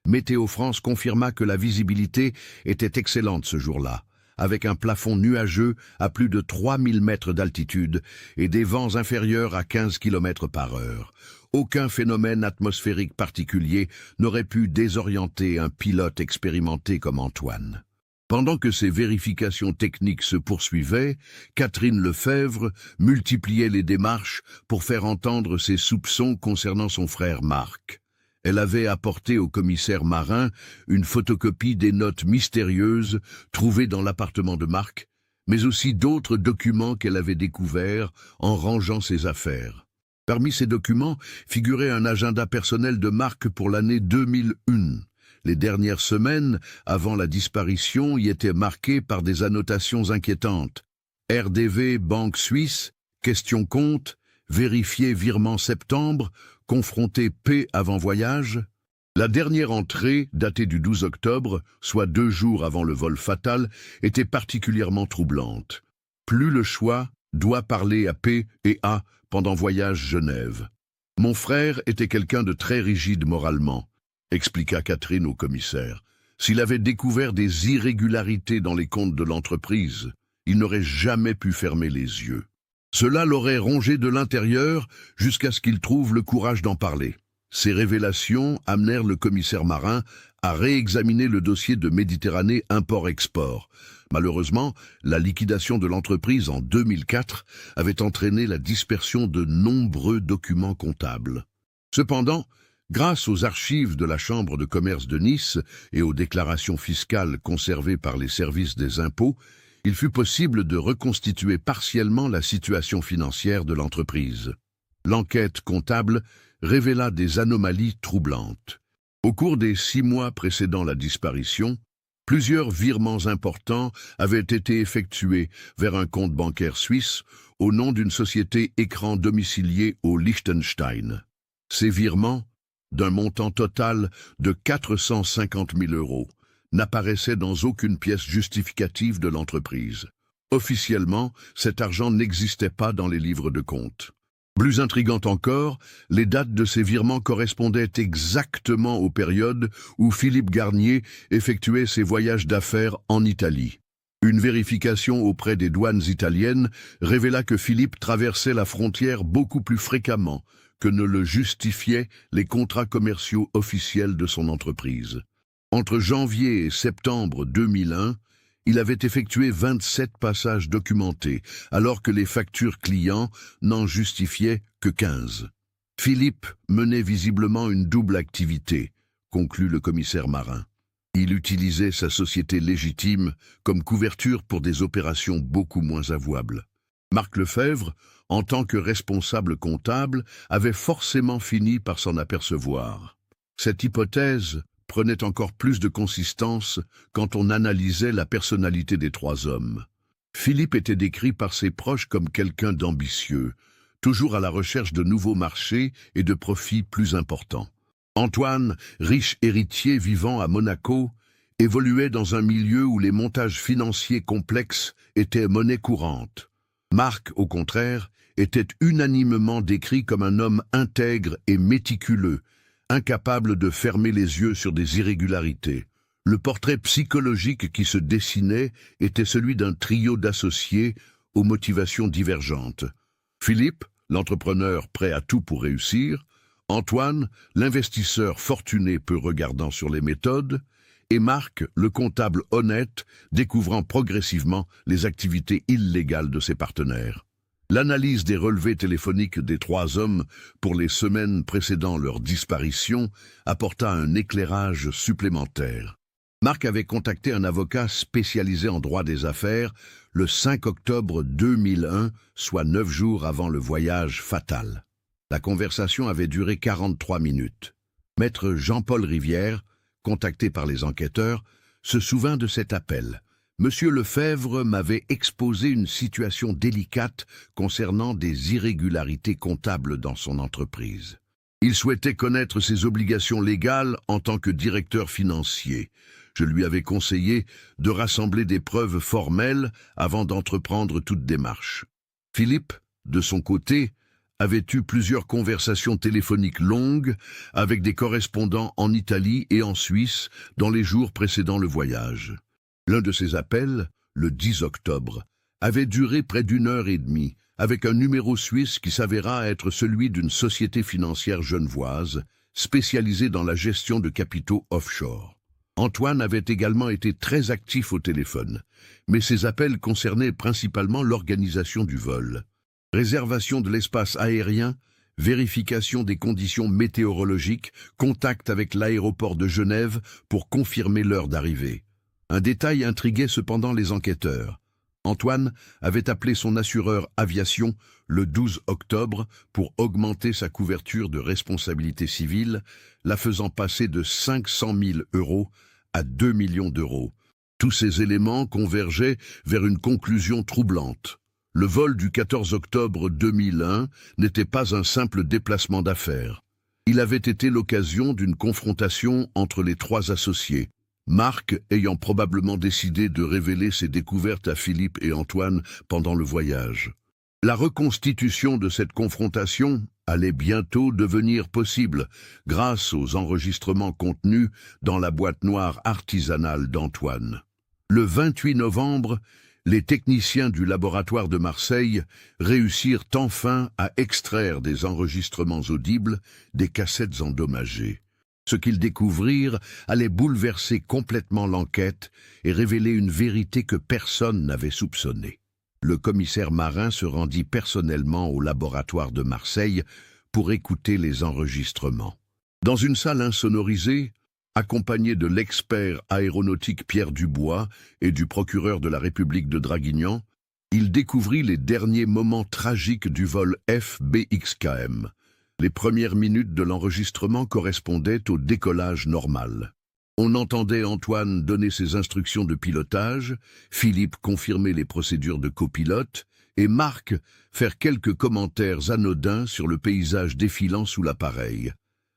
Météo France confirma que la visibilité était excellente ce jour-là, avec un plafond nuageux à plus de 3000 mètres d'altitude et des vents inférieurs à 15 km par heure. Aucun phénomène atmosphérique particulier n'aurait pu désorienter un pilote expérimenté comme Antoine. Pendant que ces vérifications techniques se poursuivaient, Catherine Lefebvre multipliait les démarches pour faire entendre ses soupçons concernant son frère Marc. Elle avait apporté au commissaire Marin une photocopie des notes mystérieuses trouvées dans l'appartement de Marc, mais aussi d'autres documents qu'elle avait découverts en rangeant ses affaires. Parmi ces documents figurait un agenda personnel de Marc pour l'année 2001. Les dernières semaines, avant la disparition, y étaient marquées par des annotations inquiétantes. RDV Banque Suisse, question compte, vérifier virement septembre, confronté P avant voyage. La dernière entrée, datée du 12 octobre, soit 2 jours avant le vol fatal, était particulièrement troublante. Plus le choix doit parler à P et A pendant voyage Genève. Mon frère était quelqu'un de très rigide moralement, expliqua Catherine au commissaire. S'il avait découvert des irrégularités dans les comptes de l'entreprise, il n'aurait jamais pu fermer les yeux. Cela l'aurait rongé de l'intérieur jusqu'à ce qu'il trouve le courage d'en parler. Ces révélations amenèrent le commissaire Marin à réexaminer le dossier de Méditerranée Import-Export. Malheureusement, la liquidation de l'entreprise en 2004 avait entraîné la dispersion de nombreux documents comptables. Cependant, grâce aux archives de la Chambre de commerce de Nice et aux déclarations fiscales conservées par les services des impôts, il fut possible de reconstituer partiellement la situation financière de l'entreprise. L'enquête comptable révéla des anomalies troublantes. Au cours des 6 mois précédant la disparition, plusieurs virements importants avaient été effectués vers un compte bancaire suisse au nom d'une société écran domiciliée au Liechtenstein. Ces virements, d'un montant total de 450 000 €, n'apparaissait dans aucune pièce justificative de l'entreprise. Officiellement, cet argent n'existait pas dans les livres de compte. Plus intrigant encore, les dates de ces virements correspondaient exactement aux périodes où Philippe Garnier effectuait ses voyages d'affaires en Italie. Une vérification auprès des douanes italiennes révéla que Philippe traversait la frontière beaucoup plus fréquemment que ne le justifiaient les contrats commerciaux officiels de son entreprise. Entre janvier et septembre 2001, il avait effectué 27 passages documentés, alors que les factures clients n'en justifiaient que 15. Philippe menait visiblement une double activité, conclut le commissaire Marin. Il utilisait sa société légitime comme couverture pour des opérations beaucoup moins avouables. Marc Lefebvre, en tant que responsable comptable, avait forcément fini par s'en apercevoir. Cette hypothèse prenait encore plus de consistance quand on analysait la personnalité des trois hommes. Philippe était décrit par ses proches comme quelqu'un d'ambitieux, toujours à la recherche de nouveaux marchés et de profits plus importants. Antoine, riche héritier vivant à Monaco, évoluait dans un milieu où les montages financiers complexes étaient monnaie courante. Marc, au contraire, était unanimement décrit comme un homme intègre et méticuleux, incapable de fermer les yeux sur des irrégularités. Le portrait psychologique qui se dessinait était celui d'un trio d'associés aux motivations divergentes. Philippe, l'entrepreneur prêt à tout pour réussir, Antoine, l'investisseur fortuné peu regardant sur les méthodes, et Marc, le comptable honnête, découvrant progressivement les activités illégales de ses partenaires. L'analyse des relevés téléphoniques des trois hommes pour les semaines précédant leur disparition apporta un éclairage supplémentaire. Marc avait contacté un avocat spécialisé en droit des affaires le 5 octobre 2001, soit 9 jours avant le voyage fatal. La conversation avait duré 43 minutes. Maître Jean-Paul Rivière, contacté par les enquêteurs, se souvint de cet appel. Monsieur Lefebvre m'avait exposé une situation délicate concernant des irrégularités comptables dans son entreprise. Il souhaitait connaître ses obligations légales en tant que directeur financier. Je lui avais conseillé de rassembler des preuves formelles avant d'entreprendre toute démarche. Philippe, de son côté, avait eu plusieurs conversations téléphoniques longues avec des correspondants en Italie et en Suisse dans les jours précédant le voyage. L'un de ces appels, le 10 octobre, avait duré près d'1 heure et demie, avec un numéro suisse qui s'avéra être celui d'une société financière genevoise, spécialisée dans la gestion de capitaux offshore. Antoine avait également été très actif au téléphone, mais ses appels concernaient principalement l'organisation du vol. Réservation de l'espace aérien, vérification des conditions météorologiques, contact avec l'aéroport de Genève pour confirmer l'heure d'arrivée. Un détail intriguait cependant les enquêteurs. Antoine avait appelé son assureur aviation le 12 octobre pour augmenter sa couverture de responsabilité civile, la faisant passer de 500 000 € à 2 millions d'euros. Tous ces éléments convergeaient vers une conclusion troublante. Le vol du 14 octobre 2001 n'était pas un simple déplacement d'affaires. Il avait été l'occasion d'une confrontation entre les trois associés. Marc ayant probablement décidé de révéler ses découvertes à Philippe et Antoine pendant le voyage. La reconstitution de cette confrontation allait bientôt devenir possible grâce aux enregistrements contenus dans la boîte noire artisanale d'Antoine. Le 28 novembre, les techniciens du laboratoire de Marseille réussirent enfin à extraire des enregistrements audibles des cassettes endommagées. Ce qu'ils découvrirent allait bouleverser complètement l'enquête et révéler une vérité que personne n'avait soupçonnée. Le commissaire Marin se rendit personnellement au laboratoire de Marseille pour écouter les enregistrements. Dans une salle insonorisée, accompagné de l'expert aéronautique Pierre Dubois et du procureur de la République de Draguignan, il découvrit les derniers moments tragiques du vol FBXKM. Les premières minutes de l'enregistrement correspondaient au décollage normal. On entendait Antoine donner ses instructions de pilotage, Philippe confirmer les procédures de copilote et Marc faire quelques commentaires anodins sur le paysage défilant sous l'appareil.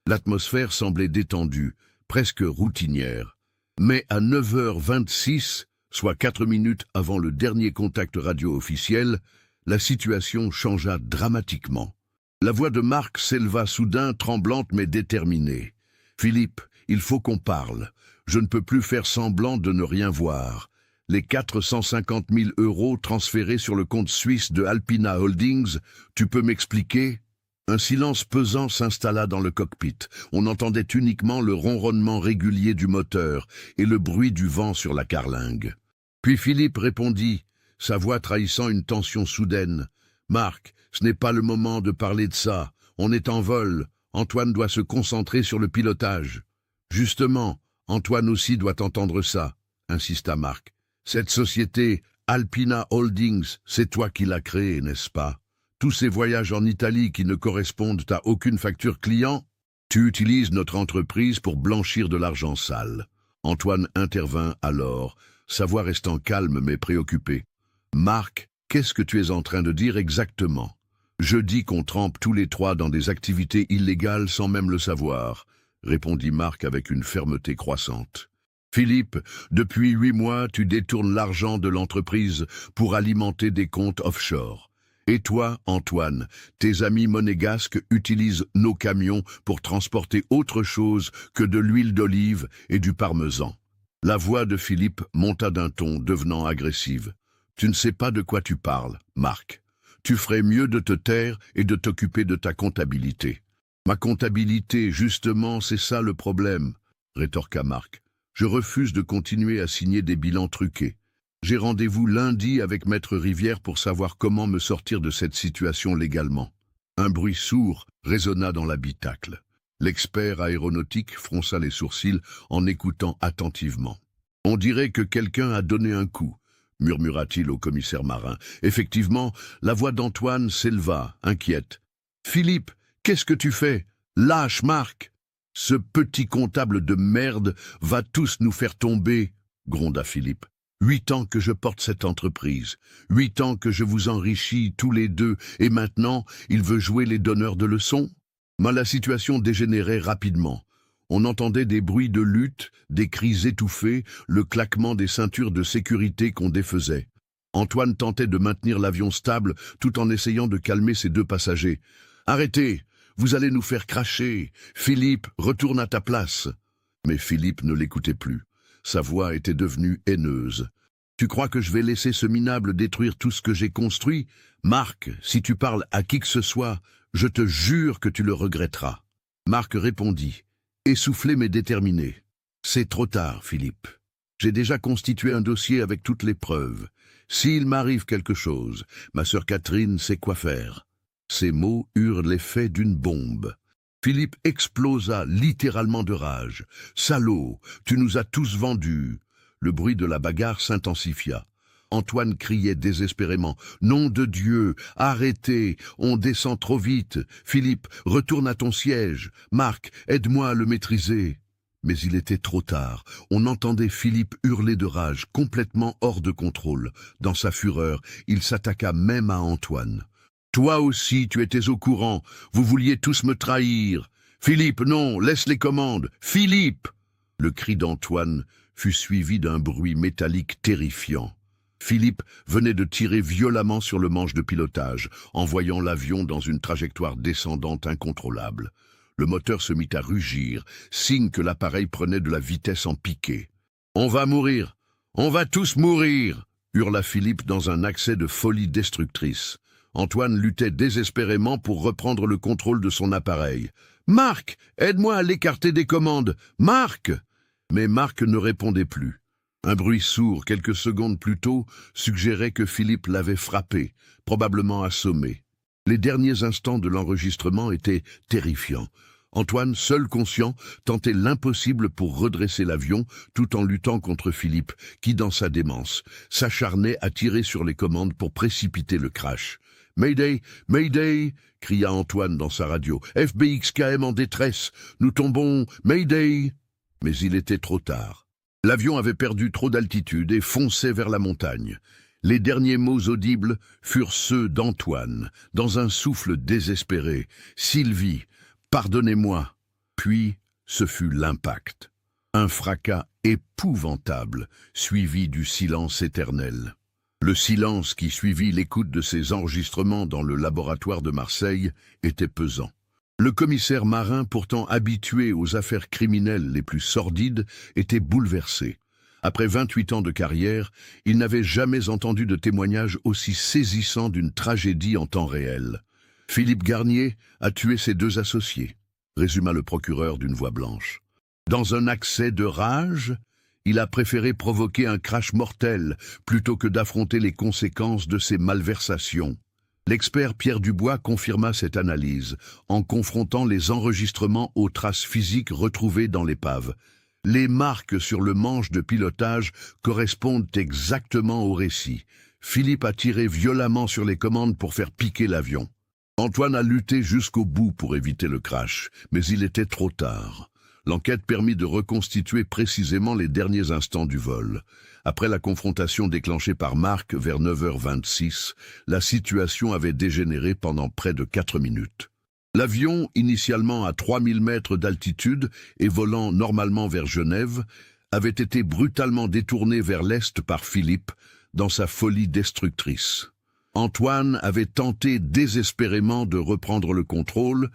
L'atmosphère semblait détendue, presque routinière. Mais à 9h26, soit 4 minutes avant le dernier contact radio officiel, la situation changea dramatiquement. La voix de Marc s'éleva soudain, tremblante mais déterminée. « Philippe, il faut qu'on parle. Je ne peux plus faire semblant de ne rien voir. Les 450 000 € transférés sur le compte suisse de Alpina Holdings, tu peux m'expliquer ?» Un silence pesant s'installa dans le cockpit. On entendait uniquement le ronronnement régulier du moteur et le bruit du vent sur la carlingue. Puis Philippe répondit, sa voix trahissant une tension soudaine. « Marc, ce n'est pas le moment de parler de ça. On est en vol. Antoine doit se concentrer sur le pilotage. » « Justement, Antoine aussi doit entendre ça, » insista Marc. « Cette société, Alpina Holdings, c'est toi qui l'as créée, n'est-ce pas? Tous ces voyages en Italie qui ne correspondent à aucune facture client, tu utilises notre entreprise pour blanchir de l'argent sale. » Antoine intervint alors, sa voix restant calme mais préoccupée. « Marc, qu'est-ce que tu es en train de dire exactement? Je dis qu'on trempe tous les trois dans des activités illégales sans même le savoir, » répondit Marc avec une fermeté croissante. « Philippe, depuis 8 mois, tu détournes l'argent de l'entreprise pour alimenter des comptes offshore. Et toi, Antoine, tes amis monégasques utilisent nos camions pour transporter autre chose que de l'huile d'olive et du parmesan. » La voix de Philippe monta d'un ton, devenant agressive. « Tu ne sais pas de quoi tu parles, Marc. Tu ferais mieux de te taire et de t'occuper de ta comptabilité. » « Ma comptabilité, justement, c'est ça le problème, » rétorqua Marc. « Je refuse de continuer à signer des bilans truqués. J'ai rendez-vous lundi avec Maître Rivière pour savoir comment me sortir de cette situation légalement. » Un bruit sourd résonna dans l'habitacle. L'expert aéronautique fronça les sourcils en écoutant attentivement. « On dirait que quelqu'un a donné un coup, » murmura-t-il au commissaire marin. Effectivement, la voix d'Antoine s'éleva, inquiète. « Philippe, qu'est-ce que tu fais? Lâche, Marc! Ce petit comptable de merde va tous nous faire tomber, » gronda Philippe. 8 ans que je porte cette entreprise, 8 ans que je vous enrichis tous les deux, et maintenant, il veut jouer les donneurs de leçons? Mais la situation dégénérait rapidement. On entendait des bruits de lutte, des cris étouffés, le claquement des ceintures de sécurité qu'on défaisait. Antoine tentait de maintenir l'avion stable tout en essayant de calmer ses 2 passagers. « Arrêtez! Vous allez nous faire cracher! Philippe, retourne à ta place !» Mais Philippe ne l'écoutait plus. Sa voix était devenue haineuse. « Tu crois que je vais laisser ce minable détruire tout ce que j'ai construit? Marc, si tu parles à qui que ce soit, je te jure que tu le regretteras. » Marc répondit, essoufflé mais déterminé. « C'est trop tard, Philippe. J'ai déjà constitué un dossier avec toutes les preuves. S'il m'arrive quelque chose, ma sœur Catherine sait quoi faire. » Ces mots eurent l'effet d'une bombe. Philippe explosa littéralement de rage. « Salaud, tu nous as tous vendus !» Le bruit de la bagarre s'intensifia. Antoine criait désespérément. « Nom de Dieu, arrêtez, on descend trop vite. Philippe, retourne à ton siège. Marc, aide-moi à le maîtriser. » Mais il était trop tard. On entendait Philippe hurler de rage, complètement hors de contrôle. Dans sa fureur, il s'attaqua même à Antoine. « Toi aussi, tu étais au courant. Vous vouliez tous me trahir. Philippe, non, laisse les commandes. Philippe !» Le cri d'Antoine fut suivi d'un bruit métallique terrifiant. Philippe venait de tirer violemment sur le manche de pilotage, envoyant l'avion dans une trajectoire descendante incontrôlable. Le moteur se mit à rugir, signe que l'appareil prenait de la vitesse en piqué. « On va mourir! On va tous mourir !» hurla Philippe dans un accès de folie destructrice. Antoine luttait désespérément pour reprendre le contrôle de son appareil. « Marc, aide-moi à l'écarter des commandes! Marc !» Mais Marc ne répondait plus. Un bruit sourd, quelques secondes plus tôt, suggérait que Philippe l'avait frappé, probablement assommé. Les derniers instants de l'enregistrement étaient terrifiants. Antoine, seul conscient, tentait l'impossible pour redresser l'avion, tout en luttant contre Philippe, qui, dans sa démence, s'acharnait à tirer sur les commandes pour précipiter le crash. « Mayday, Mayday !» cria Antoine dans sa radio. « FBXKM en détresse, nous tombons, Mayday !» Mais il était trop tard. L'avion avait perdu trop d'altitude et fonçait vers la montagne. Les derniers mots audibles furent ceux d'Antoine, dans un souffle désespéré. « Sylvie, pardonnez-moi !» Puis, ce fut l'impact. Un fracas épouvantable, suivi du silence éternel. Le silence qui suivit l'écoute de ces enregistrements dans le laboratoire de Marseille était pesant. Le commissaire Marin, pourtant habitué aux affaires criminelles les plus sordides, était bouleversé. Après 28 ans de carrière, il n'avait jamais entendu de témoignage aussi saisissant d'une tragédie en temps réel. Philippe Garnier a tué ses 2 associés, résuma le procureur d'une voix blanche. Dans un accès de rage, il a préféré provoquer un crash mortel plutôt que d'affronter les conséquences de ses malversations. L'expert Pierre Dubois confirma cette analyse en confrontant les enregistrements aux traces physiques retrouvées dans l'épave. Les marques sur le manche de pilotage correspondent exactement au récit. Philippe a tiré violemment sur les commandes pour faire piquer l'avion. Antoine a lutté jusqu'au bout pour éviter le crash, mais il était trop tard. L'enquête permit de reconstituer précisément les derniers instants du vol. Après la confrontation déclenchée par Marc vers 9h26, la situation avait dégénéré pendant près de 4 minutes. L'avion, initialement à 3000 mètres d'altitude et volant normalement vers Genève, avait été brutalement détourné vers l'est par Philippe dans sa folie destructrice. Antoine avait tenté désespérément de reprendre le contrôle,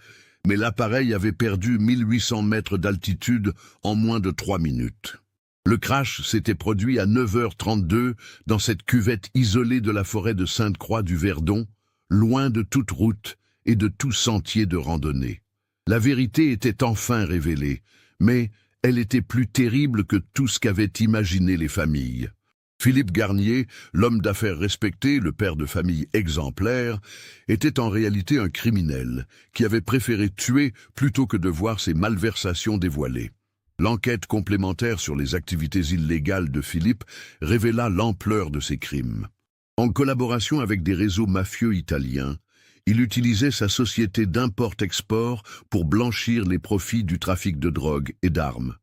mais l'appareil avait perdu 1800 mètres d'altitude en moins de 3 minutes. Le crash s'était produit à 9h32 dans cette cuvette isolée de la forêt de Sainte-Croix du Verdon, loin de toute route et de tout sentier de randonnée. La vérité était enfin révélée, mais elle était plus terrible que tout ce qu'avaient imaginé les familles. Philippe Garnier, l'homme d'affaires respecté, le père de famille exemplaire, était en réalité un criminel qui avait préféré tuer plutôt que de voir ses malversations dévoilées. L'enquête complémentaire sur les activités illégales de Philippe révéla l'ampleur de ses crimes. En collaboration avec des réseaux mafieux italiens, il utilisait sa société d'import-export pour blanchir les profits du trafic de drogue et d'armes.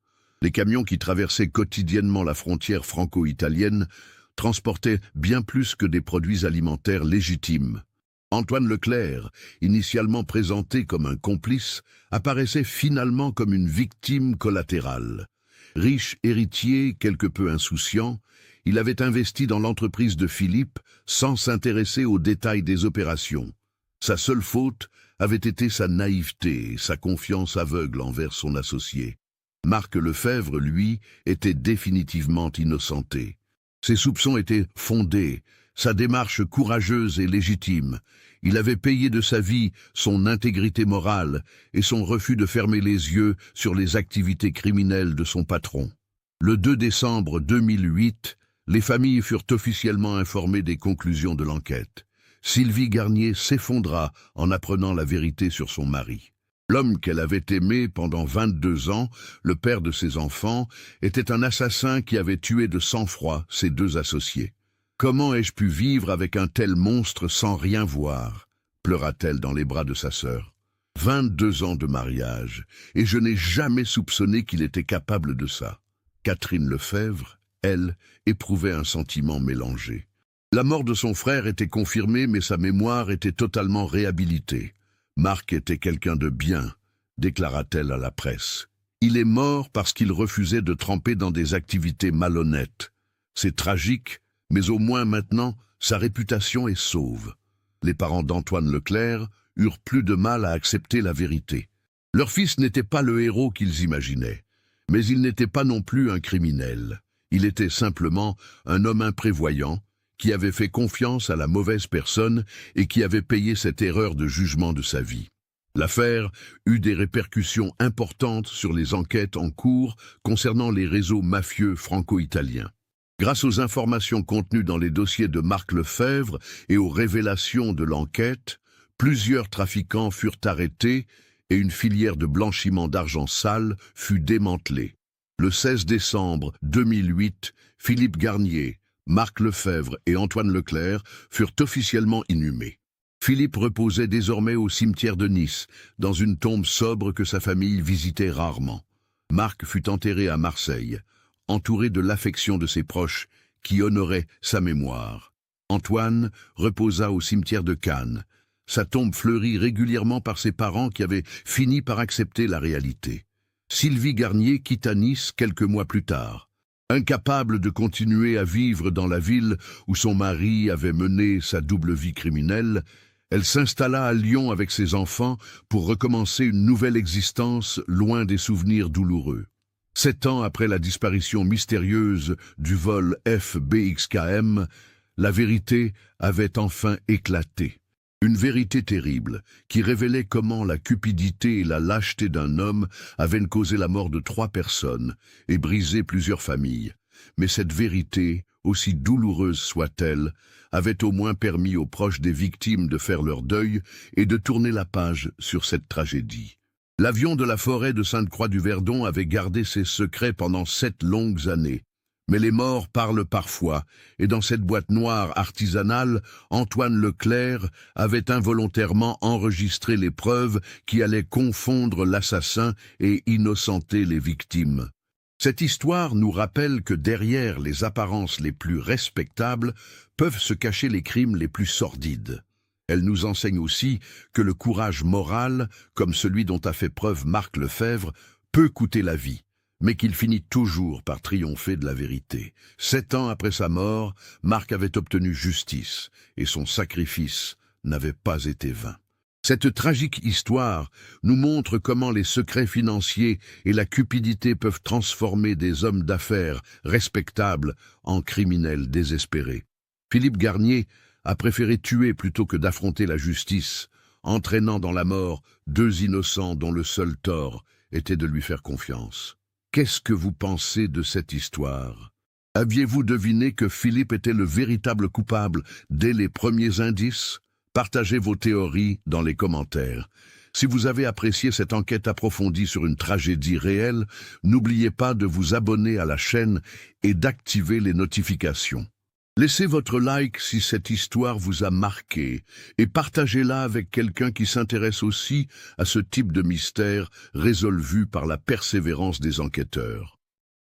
Les camions qui traversaient quotidiennement la frontière franco-italienne transportaient bien plus que des produits alimentaires légitimes. Antoine Leclerc, initialement présenté comme un complice, apparaissait finalement comme une victime collatérale. Riche héritier, quelque peu insouciant, il avait investi dans l'entreprise de Philippe sans s'intéresser aux détails des opérations. Sa seule faute avait été sa naïveté et sa confiance aveugle envers son associé. Marc Lefebvre, lui, était définitivement innocenté. Ses soupçons étaient fondés, sa démarche courageuse et légitime. Il avait payé de sa vie son intégrité morale et son refus de fermer les yeux sur les activités criminelles de son patron. Le 2 décembre 2008, les familles furent officiellement informées des conclusions de l'enquête. Sylvie Garnier s'effondra en apprenant la vérité sur son mari. L'homme qu'elle avait aimé pendant 22 ans, le père de ses enfants, était un assassin qui avait tué de sang-froid ses 2 associés. « Comment ai-je pu vivre avec un tel monstre sans rien voir ?» pleura-t-elle dans les bras de sa sœur. 22 ans de mariage, et je n'ai jamais soupçonné qu'il était capable de ça. Catherine Lefebvre, elle, éprouvait un sentiment mélangé. La mort de son frère était confirmée, mais sa mémoire était totalement réhabilitée. Marc était quelqu'un de bien, déclara-t-elle à la presse. Il est mort parce qu'il refusait de tremper dans des activités malhonnêtes. C'est tragique, mais au moins maintenant, sa réputation est sauve. Les parents d'Antoine Leclerc eurent plus de mal à accepter la vérité. Leur fils n'était pas le héros qu'ils imaginaient, mais il n'était pas non plus un criminel. Il était simplement un homme imprévoyant, qui avait fait confiance à la mauvaise personne et qui avait payé cette erreur de jugement de sa vie. L'affaire eut des répercussions importantes sur les enquêtes en cours concernant les réseaux mafieux franco-italiens. Grâce aux informations contenues dans les dossiers de Marc Lefebvre et aux révélations de l'enquête, plusieurs trafiquants furent arrêtés et une filière de blanchiment d'argent sale fut démantelée. Le 16 décembre 2008, Philippe Garnier, Marc Lefebvre et Antoine Leclerc furent officiellement inhumés. Philippe reposait désormais au cimetière de Nice, dans une tombe sobre que sa famille visitait rarement. Marc fut enterré à Marseille, entouré de l'affection de ses proches, qui honoraient sa mémoire. Antoine reposa au cimetière de Cannes, sa tombe fleurie régulièrement par ses parents qui avaient fini par accepter la réalité. Sylvie Garnier quitta Nice quelques mois plus tard. Incapable de continuer à vivre dans la ville où son mari avait mené sa double vie criminelle, elle s'installa à Lyon avec ses enfants pour recommencer une nouvelle existence loin des souvenirs douloureux. 7 ans après la disparition mystérieuse du vol FBXKM, la vérité avait enfin éclaté. Une vérité terrible, qui révélait comment la cupidité et la lâcheté d'un homme avaient causé la mort de 3 personnes et brisé plusieurs familles. Mais cette vérité, aussi douloureuse soit-elle, avait au moins permis aux proches des victimes de faire leur deuil et de tourner la page sur cette tragédie. L'avion de la forêt de Sainte-Croix-du-Verdon avait gardé ses secrets pendant 7 longues années. Mais les morts parlent parfois, et dans cette boîte noire artisanale, Antoine Leclerc avait involontairement enregistré les preuves qui allaient confondre l'assassin et innocenter les victimes. Cette histoire nous rappelle que derrière les apparences les plus respectables peuvent se cacher les crimes les plus sordides. Elle nous enseigne aussi que le courage moral, comme celui dont a fait preuve Marc Lefebvre, peut coûter la vie, mais qu'il finit toujours par triompher de la vérité. 7 ans après sa mort, Marc avait obtenu justice, et son sacrifice n'avait pas été vain. Cette tragique histoire nous montre comment les secrets financiers et la cupidité peuvent transformer des hommes d'affaires respectables en criminels désespérés. Philippe Garnier a préféré tuer plutôt que d'affronter la justice, entraînant dans la mort 2 innocents dont le seul tort était de lui faire confiance. Qu'est-ce que vous pensez de cette histoire? Aviez-vous deviné que Philippe était le véritable coupable dès les premiers indices? Partagez vos théories dans les commentaires. Si vous avez apprécié cette enquête approfondie sur une tragédie réelle, n'oubliez pas de vous abonner à la chaîne et d'activer les notifications. Laissez votre like si cette histoire vous a marqué et partagez-la avec quelqu'un qui s'intéresse aussi à ce type de mystère résolu par la persévérance des enquêteurs.